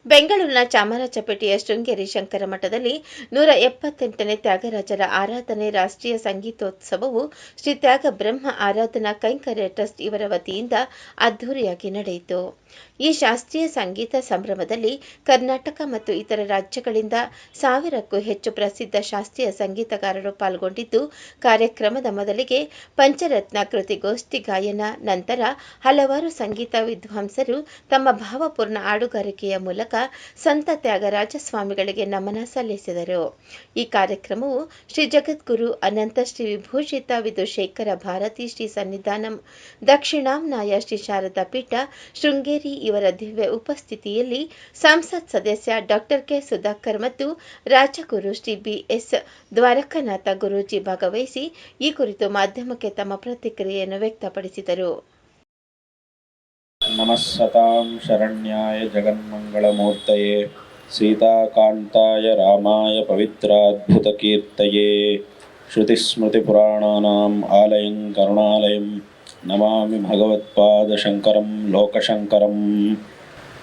ಬೆಂಗಳೂರಿನ ಚಾಮರಾಜಪೇಟೆಯ ಶೃಂಗೇರಿ ಶಂಕರ ಮಠದಲ್ಲಿ 178ನೇ ತ್ಯಾಗರಾಜರ ಆರಾಧನೆ ರಾಷ್ಟ್ರೀಯ ಸಂಗೀತೋತ್ಸವವು ಶ್ರೀ ತ್ಯಾಗ ಬ್ರಹ್ಮ ಆರಾಧನಾ ಕೈಂಕರ್ಯ ಟ್ರಸ್ಟ್ ಇವರ ವತಿಯಿಂದ ಅದ್ದೂರಿಯಾಗಿ ನಡೆಯಿತು. ಈ ಶಾಸ್ತ್ರೀಯ ಸಂಗೀತ ಸಂಭ್ರಮದಲ್ಲಿ ಕರ್ನಾಟಕ ಮತ್ತು ಇತರ ರಾಜ್ಯಗಳಿಂದ 1000ಕ್ಕೂ ಹೆಚ್ಚು ಪ್ರಸಿದ್ಧ ಶಾಸ್ತ್ರೀಯ ಸಂಗೀತಗಾರರು ಪಾಲ್ಗೊಂಡಿದ್ದು, ಕಾರ್ಯಕ್ರಮದ ಮೊದಲಿಗೆ ಪಂಚರತ್ನ ಕೃತಿಗೋಷ್ಠಿ ಗಾಯನ, ನಂತರ ಹಲವಾರು ಸಂಗೀತ ವಿದ್ವಾಂಸರು ತಮ್ಮ ಭಾವಪೂರ್ಣ ಹಾಡುಗಾರಿಕೆಯ ಮೂಲಕ ಸಂತ ತ್ಯಾಗರಾಜ ಸ್ವಾಮಿಗಳಿಗೆ ನಮನ ಸಲ್ಲಿಸಿದರು. ಈ ಕಾರ್ಯಕ್ರಮವು ಶ್ರೀ ಜಗದ್ಗುರು ಅನಂತ ಶ್ರೀ ವಿಭೂಷಿತ ವಿಧುಶೇಖರ ಭಾರತಿ ಶ್ರೀ ಸನ್ನಿಧಾನಂ ದಕ್ಷಿಣಾಂನಾಯ ಶ್ರೀ ಶಾರದಾ ಪೀಠ ಶೃಂಗೇರಿ ಇವರ ದಿವ್ಯ ಉಪಸ್ಥಿತಿಯಲ್ಲಿ ಸಂಸತ್ ಸದಸ್ಯ ಡಾ ಕೆ ಸುಧಾಕರ್ ಮತ್ತು ರಾಜಗುರು ಶ್ರೀ ಬಿ.ಎಸ್. ದ್ವಾರಕನಾಥ ಗುರೂಜಿ ಭಾಗವಹಿಸಿ ಈ ಕುರಿತು ಮಾಧ್ಯಮಕ್ಕೆ ತಮ್ಮ ಪ್ರತಿಕ್ರಿಯೆಯನ್ನು ವ್ಯಕ್ತಪಡಿಸಿದರು. ನಮಸ್ಸತಾಂ ಶರಣ್ಯಾಯ ಜಗನ್ಮಂಗಳಮೂರ್ತಯೇ ಸೀತಾಕಾಂತಾಯ ರಾಮಾಯ ಪವಿತ್ರಾದ್ಭುತಕೀರ್ತಯೇ ಶ್ರುತಿಸ್ಮೃತಿಪುರಾಣಾನಾಂ ಆಲಯಂ ಕರುಣಾಲಯಂ ನಮಾಮಿ ಭಗವತ್ಪಾದಶಂಕರಂ ಲೋಕಶಂಕರಂ.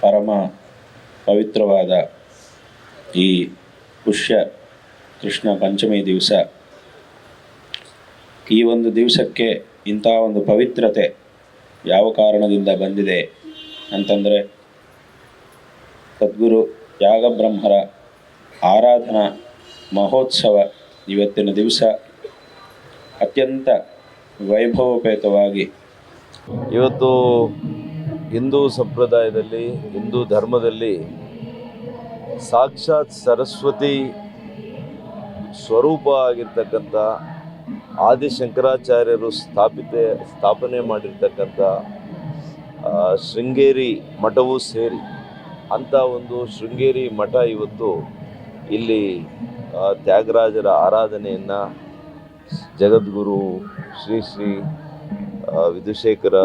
ಪರಮ ಪವಿತ್ರವಾದ ಈ ಪುಷ್ಯ ಕೃಷ್ಣ ಪಂಚಮಿ ದಿವಸ, ಈ ಒಂದು ದಿವಸಕ್ಕೆ ಇಂಥ ಒಂದು ಪವಿತ್ರತೆ ಯಾವ ಕಾರಣದಿಂದ ಬಂದಿದೆ ಅಂತಂದರೆ, ಸದ್ಗುರು ತ್ಯಾಗಬ್ರಹ್ಮರ ಆರಾಧನಾ ಮಹೋತ್ಸವ ಇವತ್ತಿನ ದಿವಸ ಅತ್ಯಂತ ವೈಭವೋಪೇತವಾಗಿ ಇವತ್ತು ಹಿಂದೂ ಸಂಪ್ರದಾಯದಲ್ಲಿ, ಹಿಂದೂ ಧರ್ಮದಲ್ಲಿ ಸಾಕ್ಷಾತ್ ಸರಸ್ವತಿ ಸ್ವರೂಪ ಆಗಿರ್ತಕ್ಕಂಥ ಆದಿಶಂಕರಾಚಾರ್ಯರು ಸ್ಥಾಪನೆ ಮಾಡಿರ್ತಕ್ಕಂಥ ಶೃಂಗೇರಿ ಮಠವೂ ಸೇರಿ ಅಂಥ ಒಂದು ಶೃಂಗೇರಿ ಮಠ ಇವತ್ತು ಇಲ್ಲಿ ತ್ಯಾಗರಾಜರ ಆರಾಧನೆಯನ್ನು ಜಗದ್ಗುರು ಶ್ರೀ ಶ್ರೀ ವಿಧುಶೇಖರ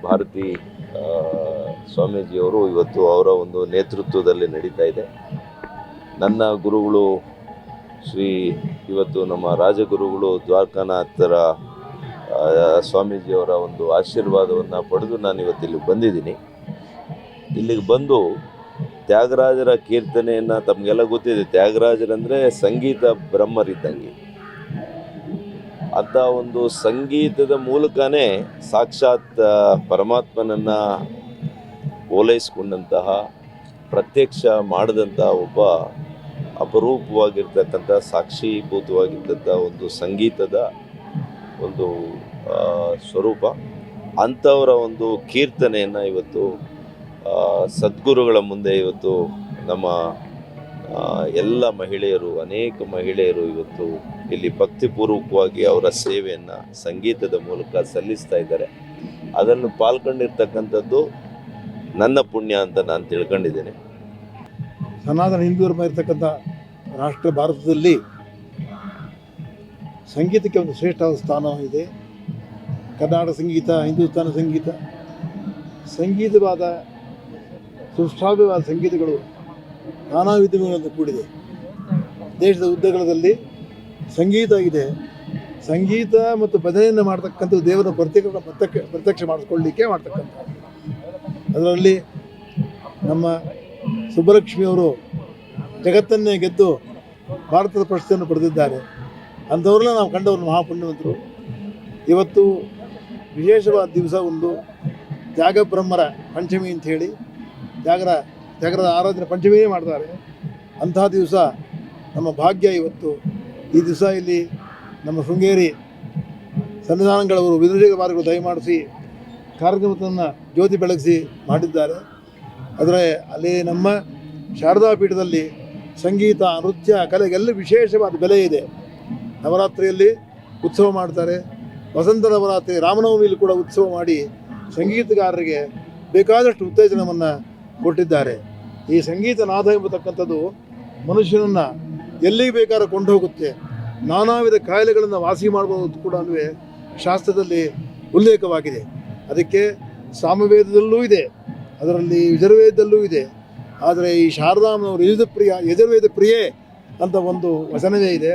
ಭಾರತಿ ಸ್ವಾಮೀಜಿಯವರು ಇವತ್ತು ಅವರ ಒಂದು ನೇತೃತ್ವದಲ್ಲಿ ನಡೀತಾ ಇದೆ. ನನ್ನ ಗುರುಗಳು ಇವತ್ತು ನಮ್ಮ ರಾಜಗುರುಗಳು ದ್ವಾರಕಾನಾಥರ ಸ್ವಾಮೀಜಿಯವರ ಒಂದು ಆಶೀರ್ವಾದವನ್ನು ಪಡೆದು ನಾನು ಇವತ್ತಿಲ್ಲಿ ಬಂದಿದ್ದೀನಿ. ಇಲ್ಲಿಗೆ ಬಂದು ತ್ಯಾಗರಾಜರ ಕೀರ್ತನೆಯನ್ನು, ತಮಗೆಲ್ಲ ಗೊತ್ತಿದೆ, ತ್ಯಾಗರಾಜರಂದರೆ ಸಂಗೀತ ಬ್ರಹ್ಮರಿದ್ದಂಗೆ. ಅಂಥ ಒಂದು ಸಂಗೀತದ ಮೂಲಕನೇ ಸಾಕ್ಷಾತ್ ಪರಮಾತ್ಮನನ್ನು ಓಲೈಸ್ಕೊಂಡಂತಹ, ಪ್ರತ್ಯಕ್ಷ ಮಾಡಿದಂಥ ಒಬ್ಬ ಅಪರೂಪವಾಗಿರ್ತಕ್ಕಂಥ, ಸಾಕ್ಷೀಭೂತವಾಗಿದ್ದಂಥ ಒಂದು ಸಂಗೀತದ ಒಂದು ಸ್ವರೂಪ. ಅಂಥವರ ಒಂದು ಕೀರ್ತನೆಯನ್ನು ಇವತ್ತು ಸದ್ಗುರುಗಳ ಮುಂದೆ ಇವತ್ತು ನಮ್ಮ ಎಲ್ಲ ಮಹಿಳೆಯರು, ಅನೇಕ ಮಹಿಳೆಯರು ಇವತ್ತು ಇಲ್ಲಿ ಭಕ್ತಿಪೂರ್ವಕವಾಗಿ ಅವರ ಸೇವೆಯನ್ನು ಸಂಗೀತದ ಮೂಲಕ ಸಲ್ಲಿಸ್ತಾ ಇದ್ದಾರೆ. ಅದನ್ನು ಪಾಲ್ಗೊಂಡಿರ್ತಕ್ಕಂಥದ್ದು ನನ್ನ ಪುಣ್ಯ ಅಂತ ನಾನು ತಿಳ್ಕೊಂಡಿದ್ದೇನೆ. ಸನಾತನ ಹಿಂದೂ ಧರ್ಮ ಇರತಕ್ಕಂಥ ರಾಷ್ಟ್ರ ಭಾರತದಲ್ಲಿ ಸಂಗೀತಕ್ಕೆ ಒಂದು ಶ್ರೇಷ್ಠವಾದ ಸ್ಥಾನ ಇದೆ. ಕರ್ನಾಟಕ ಸಂಗೀತ, ಹಿಂದೂಸ್ತಾನ ಸಂಗೀತ, ಸಂಗೀತವಾದ ಸುಶ್ರಾವ್ಯವಾದ ಸಂಗೀತಗಳು ನಾನಾ ವಿಧಗಳಿಂದ ಕೂಡಿದೆ. ದೇಶದ ಉದ್ದಗಲದಲ್ಲಿ ಸಂಗೀತ ಇದೆ. ಸಂಗೀತ ಮತ್ತು ಭಜನೆಯನ್ನು ಮಾಡ್ತಕ್ಕಂಥ ದೇವರ ಪ್ರತ್ಯಕ್ಷ ಮಾಡಿಸ್ಕೊಳ್ಳಿಕ್ಕೆ ಮಾಡ್ತಕ್ಕಂಥ, ಅದರಲ್ಲಿ ನಮ್ಮ ಸುಬ್ಬಲಕ್ಷ್ಮಿಯವರು ಜಗತ್ತನ್ನೇ ಗೆದ್ದು ಭಾರತದ ಪ್ರಶಸ್ತಿಯನ್ನು ಪಡೆದಿದ್ದಾರೆ. ಅಂಥವ್ರನ್ನ ನಾವು ಕಂಡವರು ಮಹಾಪುಣ್ಯವಂತರು. ಇವತ್ತು ವಿಶೇಷವಾದ ದಿವಸ ಒಂದು ತ್ಯಾಗಬ್ರಹ್ಮರ ಪಂಚಮಿ ಅಂಥೇಳಿ ತ್ಯಾಗರ ಆರಾಧನೆ ಪಂಚಮಿಯೇ ಮಾಡ್ತಾರೆ. ಅಂಥ ದಿವಸ ನಮ್ಮ ಭಾಗ್ಯ. ಇವತ್ತು ಈ ದಿವಸ ಇಲ್ಲಿ ನಮ್ಮ ಶೃಂಗೇರಿ ಸನ್ನಿಧಾನಗಳವರು ವಿಧುಶೇಖರ ಭಾರತಿಗಳು ದಯಮಾಡಿಸಿ ಕಾರ್ಯಕ್ರಮವನ್ನು ಜ್ಯೋತಿ ಬೆಳಗಿಸಿ ಮಾಡಿದ್ದಾರೆ. ಆದರೆ ಅಲ್ಲಿ ನಮ್ಮ ಶಾರದಾ ಪೀಠದಲ್ಲಿ ಸಂಗೀತ, ನೃತ್ಯ, ಕಲೆಗೆಲ್ಲ ವಿಶೇಷವಾದ ಬೆಲೆ ಇದೆ. ನವರಾತ್ರಿಯಲ್ಲಿ ಉತ್ಸವ ಮಾಡ್ತಾರೆ. ವಸಂತ ನವರಾತ್ರಿ, ರಾಮನವಮಿಯಲ್ಲಿ ಕೂಡ ಉತ್ಸವ ಮಾಡಿ ಸಂಗೀತಗಾರರಿಗೆ ಬೇಕಾದಷ್ಟು ಉತ್ತೇಜನವನ್ನು ಕೊಟ್ಟಿದ್ದಾರೆ. ಈ ಸಂಗೀತ ನಾದ ಎಂಬತಕ್ಕಂಥದ್ದು ಮನುಷ್ಯನನ್ನು ಎಲ್ಲಿಗೆ ಬೇಕಾದ್ರೂ ಕೊಂಡು ಹೋಗುತ್ತೆ. ನಾನಾ ವಿಧ ಕಾಯಿಲೆಗಳನ್ನು ವಾಸಿ ಮಾಡಬಹುದು ಕೂಡ ಶಾಸ್ತ್ರದಲ್ಲಿ ಉಲ್ಲೇಖವಾಗಿದೆ. ಅದಕ್ಕೆ ಸಾಮವೇದದಲ್ಲೂ ಇದೆ, ಅದರಲ್ಲಿ ಯಜುರ್ವೇದದಲ್ಲೂ ಇದೆ. ಆದರೆ ಈ ಶಾರದಾಂಬನವರು ಯಜುರ್ವೇದ ಪ್ರಿಯೆ ಅಂತ ಒಂದು ವಚನವೇ ಇದೆ.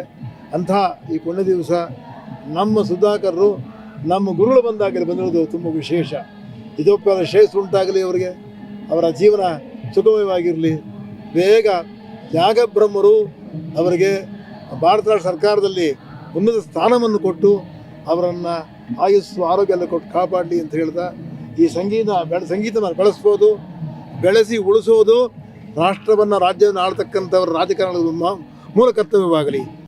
ಅಂಥ ಈ ಪುಣ್ಯ ದಿವಸ ನಮ್ಮ ಸುಧಾಕರರು ನಮ್ಮ ಗುರುಗಳು ಬಂದಾಗಲಿ ಬಂದಿರೋದು ತುಂಬ ವಿಶೇಷ. ಇದೊಪ್ಪ ಶ್ರೇಷ್ಠ ಉಂಟಾಗಲಿ ಅವರಿಗೆ, ಅವರ ಜೀವನ ಸುಗಮವಾಗಿರಲಿ. ಬೇಗ ತ್ಯಾಗಬ್ರಹ್ಮರು ಅವರಿಗೆ ಭಾರತ ಸರ್ಕಾರದಲ್ಲಿ ಉನ್ನತ ಸ್ಥಾನವನ್ನು ಕೊಟ್ಟು ಅವರನ್ನು ಆಯುಸ್ಸು ಆರೋಗ್ಯ ಎಲ್ಲ ಕೊಟ್ಟು ಕಾಪಾಡಲಿ ಅಂತ ಹೇಳ್ತಾ, ಈ ಸಂಗೀತನ ಬೆಳೆಸ್ಬೋದು, ಬೆಳೆಸಿ ಉಳಿಸೋದು ರಾಷ್ಟ್ರವನ್ನು ರಾಜ್ಯವನ್ನು ಆಳ್ತಕ್ಕಂಥವ್ರ ರಾಜಕಾರಣದ ಮೂಲ ಕರ್ತವ್ಯವಾಗಲಿ.